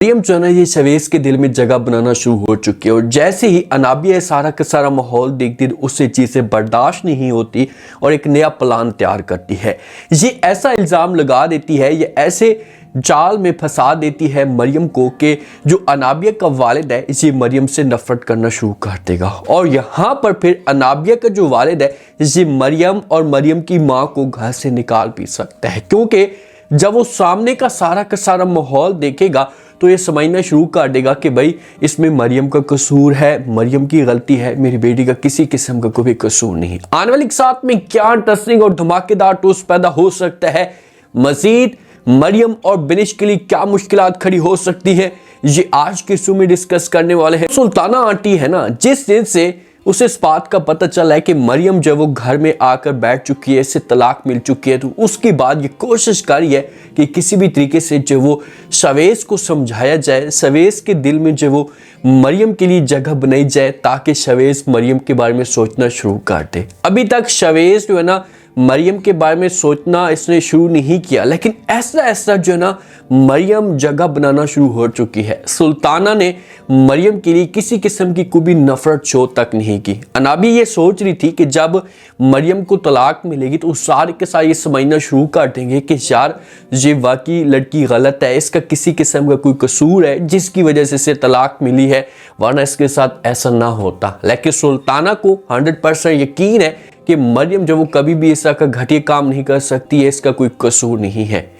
मरियम जो है ना ये शवेस के दिल में जगह बनाना शुरू हो चुकी है और जैसे ही अनाबिया सारा का सारा माहौल देखती है उससे चीज़ें बर्दाश्त नहीं होती और एक नया प्लान तैयार करती है। ये ऐसा इल्ज़ाम लगा देती है, ये ऐसे जाल में फंसा देती है मरियम को कि जो अनाबिया का वालिद है ये मरियम से नफरत करना शुरू कर देगा और यहाँ पर फिर अनाबिया का जो वालिद है ये मरियम और मरियम की माँ को घर से निकाल भी सकता है, क्योंकि जब वो सामने का सारा माहौल देखेगा तो ये समझना शुरू कर देगा कि भाई इसमें मरियम का कसूर है, मरियम की गलती है, मेरी बेटी का किसी किस्म का कोई कसूर नहीं। आने वाले साथ में क्या इंटरेस्टिंग और धमाकेदार ट्विस्ट पैदा हो सकता है, मजीद मरियम और बिनिश के लिए क्या मुश्किलात खड़ी हो सकती है, ये आज के शो में डिस्कस करने वाले हैं। सुल्ताना आंटी है ना, जिस दिन से उसे इस बात का पता चला है कि मरियम जब वो घर में आकर बैठ चुकी है, इससे तलाक मिल चुकी है, तो उसके बाद ये कोशिश करी है कि किसी भी तरीके से जो वो शवेस को समझाया जाए, शवेस के दिल में जो वो मरियम के लिए जगह बनाई जाए ताकि शवेस मरियम के बारे में सोचना शुरू कर दे। अभी तक शवेस जो है ना मरियम के बारे में सोचना इसने शुरू नहीं किया, लेकिन ऐसा जो है ना मरियम जगह बनाना शुरू हो चुकी है। सुल्ताना ने मरियम के लिए किसी किस्म की कोई भी नफरत शो तक नहीं की। अनाबी ये सोच रही थी कि जब मरियम को तलाक मिलेगी तो उस सारे के साथ ये समझना शुरू कर देंगे कि यार ये वाकई लड़की गलत है, इसका किसी किस्म का कोई कसूर है जिसकी वजह से इसे तलाक मिली है, वरना इसके साथ ऐसा ना होता। लेकिन सुल्ताना को 100% यकीन है कि मरियम जब वो कभी भी इस तरह का घटिया काम नहीं कर सकती है, इसका कोई कसूर नहीं है।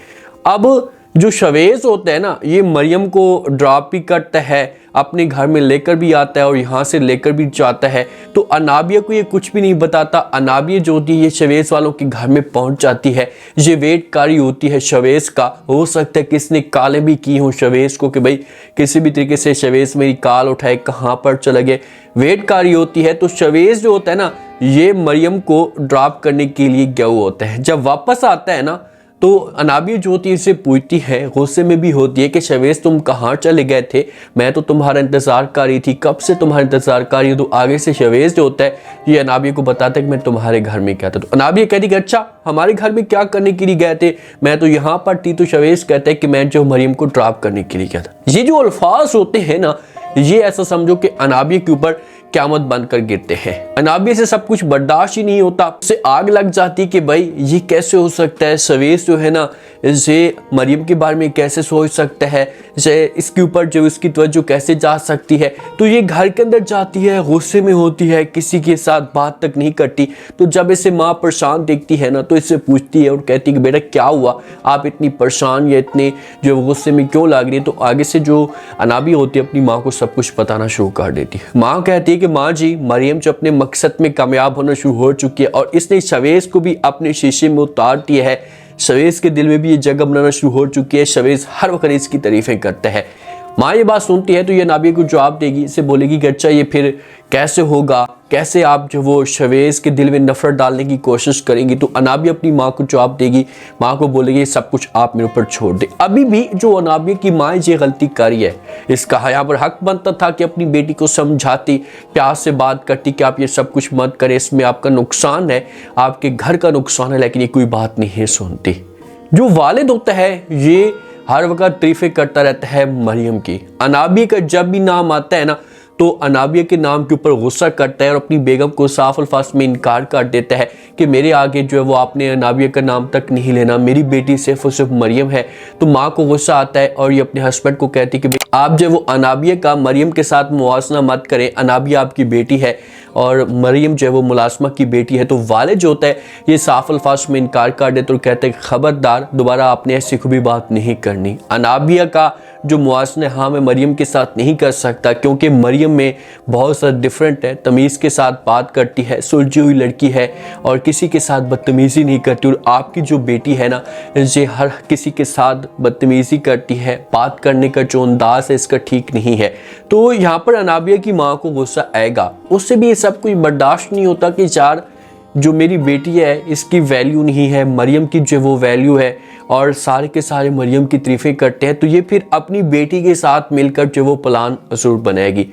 अब जो शवेस होता है ना ये मरियम को ड्रॉप भी करता है, अपने घर में लेकर भी आता है और यहाँ से लेकर भी जाता है, तो अनाबिया को ये कुछ भी नहीं बताता। अनाबिया जो होती है ये शवेस वालों के घर में पहुँच जाती है, ये वेट कारी होती है शवेस का। हो सकता है किसने कालें भी की हों शवेस को कि भाई किसी भी तरीके से शवेस मेरी काल उठाए, कहाँ पर चले गए, वेट कारी होती है। तो शवेस जो होता है ना ये मरियम को ड्रॉप करने के लिए गया होता है। जब वापस आता है ना तो अनाबिया जो होती है इसे पूछती है, गुस्से में भी होती है कि शवेस तुम कहाँ चले गए थे, मैं तो तुम्हारा इंतज़ार कर रही थी, कब से तुम्हारा इंतज़ार कर रही हूँ। तो आगे से शवेस जो होता है ये अनाबिया को बताता है कि मैं तुम्हारे घर में क्या था। तो अनाबिया कहती कि अच्छा हमारे घर में क्या करने के लिए गए थे, मैं तो यहाँ पर थी। तो शवेस कहता है कि मैं जो मरियम को ड्रॉप करने के लिए गया था। ये जो अल्फाज होते हैं ना ये ऐसा समझो कि अनाबिया के ऊपर क़यामत बनकर गिरते हैं। अनाबिया से सब कुछ बर्दाश्त ही नहीं होता, उसे आग लग जाती कि भाई ये कैसे हो सकता है, शवेस जो है ना ये मरियम के बारे में कैसे सोच सकता है, इसके ऊपर जो इसकी तवज्जो कैसे जा सकती है। तो ये घर के अंदर जाती है, गुस्से में होती है, किसी के साथ बात तक नहीं करती। तो जब इसे माँ परेशान देखती है ना तो इससे पूछती है और कहती है कि बेटा क्या हुआ, आप इतनी परेशान या इतने जो गुस्से में क्यों लग रही है। तो आगे से जो अनाबिया होती है अपनी माँ को सब कुछ बताना शुरू कर देती है। माँ कहती है कि माँ जी मरियम जो अपने मकसद में कामयाब होना शुरू हो चुकी है और इसने शवेस को भी अपने शीशे में उतार दिया है, शवेस के दिल में भी ये जगह बनाना शुरू हो चुकी है, शवेस हर वक्त इसकी तारीफें करता है। माँ ये बात सुनती है तो ये अनाबिया को जवाब देगी, इसे बोलेगी कि अच्छा ये फिर कैसे होगा, कैसे आप जो वो शवेस के दिल में नफरत डालने की कोशिश करेंगी। तो अनाबिया अपनी माँ को जवाब देगी, माँ को बोलेगी सब कुछ आप मेरे ऊपर छोड़ दे। अभी भी जो अनाबिया की माँ ये गलती करी है, इसका यहाँ पर हक बनता था कि अपनी बेटी को समझाती, प्यार से बात करती कि आप ये सब कुछ मत करें, इसमें आपका नुकसान है, आपके घर का नुकसान है, लेकिन ये कोई बात नहीं सुनती। जो वालिद होता है ये हर वक्त तारीफें करता रहता है मरियम की। अनाबिया का जब भी नाम आता है ना तो अनाबिया के नाम के ऊपर गुस्सा करता है और अपनी बेगम को साफ अल्फाज में इनकार कर देता है कि मेरे आगे जो है वो आपने अनाबिया का नाम तक नहीं लेना, मेरी बेटी सिर्फ और सिर्फ मरियम है। तो माँ को गुस्सा आता है और ये अपने हस्बैंड को कहती है कि आप जो वो अनाबिया का मरियम के साथ मुआवजा मत करें, अनाबिया आपकी बेटी है और मरियम जो है वो मुलाजमा की बेटी है। तो वालिद जो होता है ये साफ अल्फाज में इनकार कर देते और कहते हैं खबरदार दोबारा आपने ऐसी कोई बात नहीं करनी। अनाबिया का जो मुआवजा हाँ मैं मरियम के साथ नहीं कर सकता, क्योंकि मरियम में बहुत सा डिफरेंट है, तमीज़ के साथ बात करती है, सुलझी हुई लड़की है और किसी के साथ बदतमीज़ी नहीं करती। और आपकी जो बेटी है ना ये हर किसी के साथ बदतमीज़ी करती है, बात करने का जो अंदाज है इसका ठीक नहीं है। तो यहाँ पर अनाबिया की माँ को गुस्सा आएगा, उससे भी ये सब कुछ बर्दाश्त नहीं होता कि यार जो मेरी बेटी है इसकी वैल्यू नहीं है, मरियम की जो वो वैल्यू है और सारे के सारे मरियम की तारीफें करते हैं। तो ये फिर अपनी बेटी के साथ मिलकर जो वो प्लान ज़रूर बनाएगी।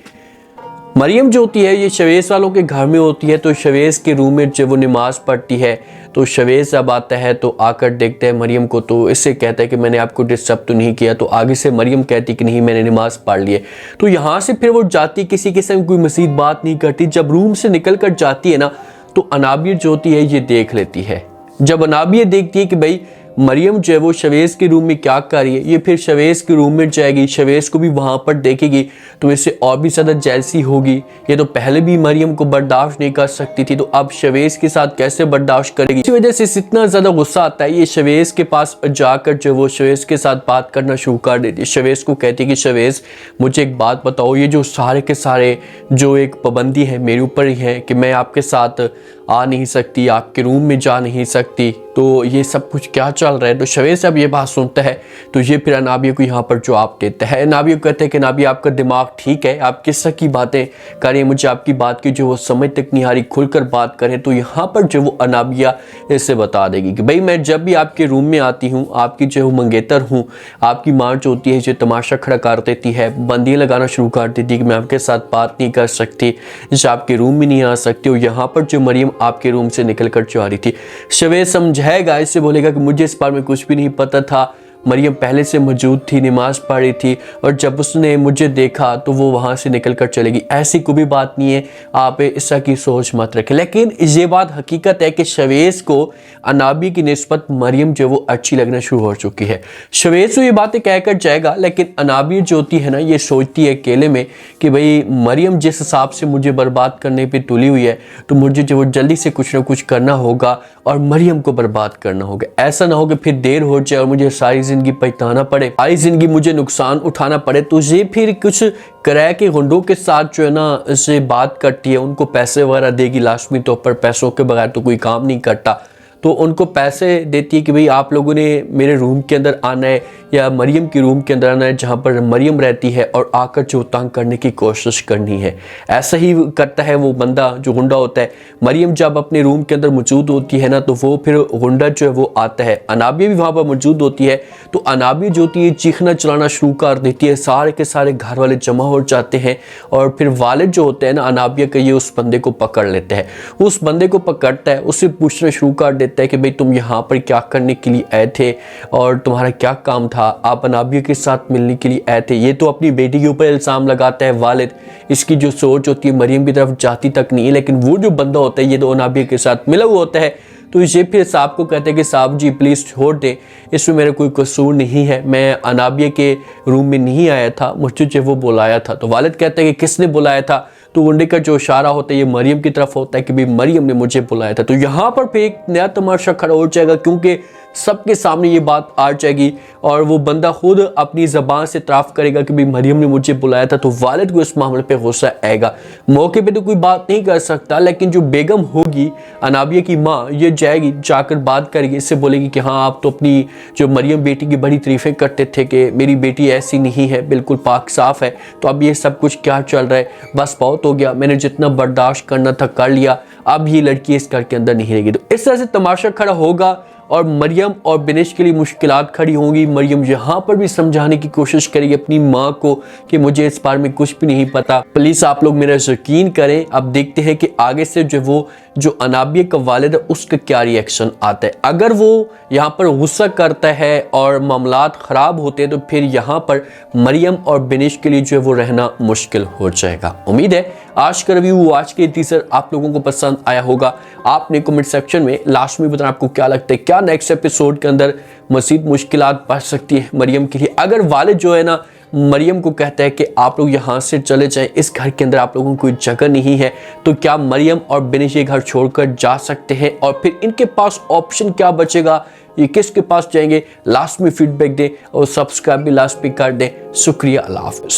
मरियम जो होती है ये शवेस वालों के घर में होती है, तो शवेस के रूम में जब वो नमाज पढ़ती है तो शवेस जब आता है तो आकर देखते हैं मरियम को, तो इससे कहता है कि मैंने आपको डिस्टर्ब तो नहीं किया। तो आगे से मरियम कहती कि नहीं मैंने नमाज पढ़ ली है। तो यहाँ से फिर वो जाती, किसी के संग कोई मज़ीद बात नहीं करती। जब रूम से निकल कर जाती है ना तो अनाबिया जो होती है ये देख लेती है। जब अनाबिया देखती है कि भाई मरियम जो है वो शवेस के रूम में क्या कर रही है, ये फिर शवेस के रूम में जाएगी, शवेस को भी वहाँ पर देखेगी तो इससे और भी ज़्यादा जेलसी होगी। ये तो पहले भी मरियम को बर्दाश्त नहीं कर सकती थी, तो अब शवेस के साथ कैसे बर्दाश्त करेगी। इसी वजह से इतना ज़्यादा गुस्सा आता है, ये शवेस के पास जाकर जो वो शवेस के साथ बात करना शुरू कर देती है। शवेस को कहती है कि शवेस मुझे एक बात बताओ, ये जो सारे के सारे जो एक पाबंदी है मेरे ऊपर ही है कि मैं आपके साथ आ नहीं सकती, आपके रूम में जा नहीं सकती, तो ये सब कुछ क्या चल रहा है। तो शवेस जब ये बात सुनता है तो ये फिर अनाबिया को यहाँ पर जवाब देता है। अनाबिया को कहते हैं कि अनाबिया आपका दिमाग ठीक है, आप किस तरह की बातें कर रही हैं, मुझे आपकी बात की जो वो समझ तक नहीं आ रही, खुलकर बात करें। तो यहाँ पर जो वो अनाबिया इससे बता देगी कि भाई मैं जब भी आपके रूम में आती हूँ, आपकी जो मंगेतर हूँ, आपकी माँ जो होती है जो तमाशा खड़ा कर देती है, बंदियाँ लगाना शुरू कर देती है कि मैं आपके साथ बात नहीं कर सकती, जैसे आपके रूम में नहीं आ सकती। और यहाँ पर जो मरियम आपके रूम से निकल कर जा रही थी, शवेस समझाएगा, इससे बोलेगा कि मुझे इस बारे में कुछ भी नहीं पता था, मरियम पहले से मौजूद थी, नमाज पढ़ रही थी और जब उसने मुझे देखा तो वो वहाँ से निकल कर चलेगी। ऐसी कोई भी बात नहीं है, आप इस तरह की सोच मत रखें। लेकिन ये बात हकीकत है कि शवेस को अनाबी की निस्बत मरियम जो वो अच्छी लगना शुरू हो चुकी है। शवेस तो ये बातें कहकर जाएगा, लेकिन अनाबी जो होती है ना ये सोचती है अकेले में कि भाई मरियम जिस हिसाब से मुझे बर्बाद करने पर तुली हुई है, तो मुझे जो वो जल्दी से कुछ ना कुछ करना होगा और मरियम को बर्बाद करना होगा। ऐसा ना हो कि फिर देर हो जाए और मुझे सारी जिंदगी पछताना पड़े, सारी जिंदगी मुझे नुकसान उठाना पड़े। तो ये फिर कुछ किराए के गुंडों के साथ जो है ना इससे बात करती है, उनको पैसे वगैरह देगी, लाजमी तौर पर पैसों के बगैर तो कोई काम नहीं करता। तो उनको पैसे देती है कि भाई आप लोगों ने मेरे रूम के अंदर आना है या मरियम के रूम के अंदर आना है जहाँ पर मरियम रहती है और आकर जो तंग करने की कोशिश करनी है। ऐसा ही करता है वो बंदा जो गुंडा होता है। मरियम जब अपने रूम के अंदर मौजूद होती है ना तो वो फिर गुंडा जो है वो आता है। अनाबिया भी वहाँ पर मौजूद होती है, तो अनाबिया जो होती है चीखना चलाना शुरू कर देती है, सारे के सारे घर वाले जमा हो जाते हैं और फिर वालिद जो होते हैं ना अनाबिया के, ये उस बंदे को पकड़ लेते हैं। उस बंदे को पकड़ता है, उससे पूछना शुरू कर देता है कि भाई तुम यहाँ पर क्या करने के लिए आए थे और तुम्हारा क्या काम था, आप अनाबिया के साथ मिलने के लिए आए थे। ये तो अपनी बेटी के ऊपर इल्ज़ाम लगाता है वालिद, इसकी जो सोच होती है मरियम की तरफ जाती तक नहीं है। लेकिन वो जो बंदा होता है ये तो अनाबिया के साथ मिला हुआ होता है, तो ये फिर साहब को कहते हैं कि साहब जी प्लीज़ छोड़ दें, इसमें मेरा कोई कसूर नहीं है, मैं अनाबिया के रूम में नहीं आया था, मुझे जो वो बुलाया था। तो वालिद कहते हैं कि किसने बुलाया था, तो गुंडे का जो इशारा होता है ये मरियम की तरफ होता है कि भाई मरियम ने मुझे बुलाया था। तो यहाँ पर फिर एक नया तमाशा खड़ा हो जाएगा, क्योंकि सबके सामने ये बात आ जाएगी और वो बंदा खुद अपनी ज़बान से इतराफ़ करेगा कि भाई मरियम ने मुझे बुलाया था। तो वालिद को इस मामले पे गुस्सा आएगा। मौके पे तो कोई बात नहीं कर सकता, लेकिन जो बेगम होगी अनाबिया की माँ, ये जाएगी, जाकर बात करेगी, इससे बोलेगी कि हाँ आप तो अपनी जो मरियम बेटी की बड़ी तारीफ़ें करते थे कि मेरी बेटी ऐसी नहीं है, बिल्कुल पाक साफ़ है, तो अब ये सब कुछ क्या चल रहा है, बस बहुत हो गया, मैंने जितना बर्दाश्त करना था कर लिया, अब ये लड़की इस घर के अंदर नहीं रहेगी। तो इस तरह से तमाशा खड़ा होगा और मरियम और बिनिश के लिए मुश्किलात खड़ी होंगी। मरियम यहाँ पर भी समझाने की कोशिश करेगी अपनी माँ को कि मुझे इस बारे में कुछ भी नहीं पता, प्लीज़ आप लोग मेरा यकीन करें। अब देखते हैं कि आगे से जो अनाबिया का वालिद है उसका क्या रिएक्शन आता है। अगर वो यहाँ पर गुस्सा करता है और मामलात ख़राब होते हैं तो फिर यहाँ पर मरियम और बिनिश के लिए जो है वो रहना मुश्किल हो जाएगा। उम्मीद है आज का रिव्यू, आज के टीजर आप लोगों को पसंद आया होगा। आपने कमेंट सेक्शन में लास्ट में बताना आपको क्या लगता है, क्या नेक्स्ट एपिसोड के अंदर मज़ीद मुश्किलात बढ़ सकती है मरियम के लिए। अगर वालिद जो है ना मरियम को कहता है कि आप लोग यहाँ से चले जाएं, इस घर के अंदर आप लोगों को कोई जगह नहीं है, तो क्या मरियम और बिनिश ये घर छोड़कर जा सकते हैं और फिर इनके पास ऑप्शन क्या बचेगा, ये किसके पास जाएंगे, लास्ट में फीडबैक दें और सब्सक्राइब भी लास्ट पे कर दें। शुक्रिया, अल्लाह हाफ़िज़।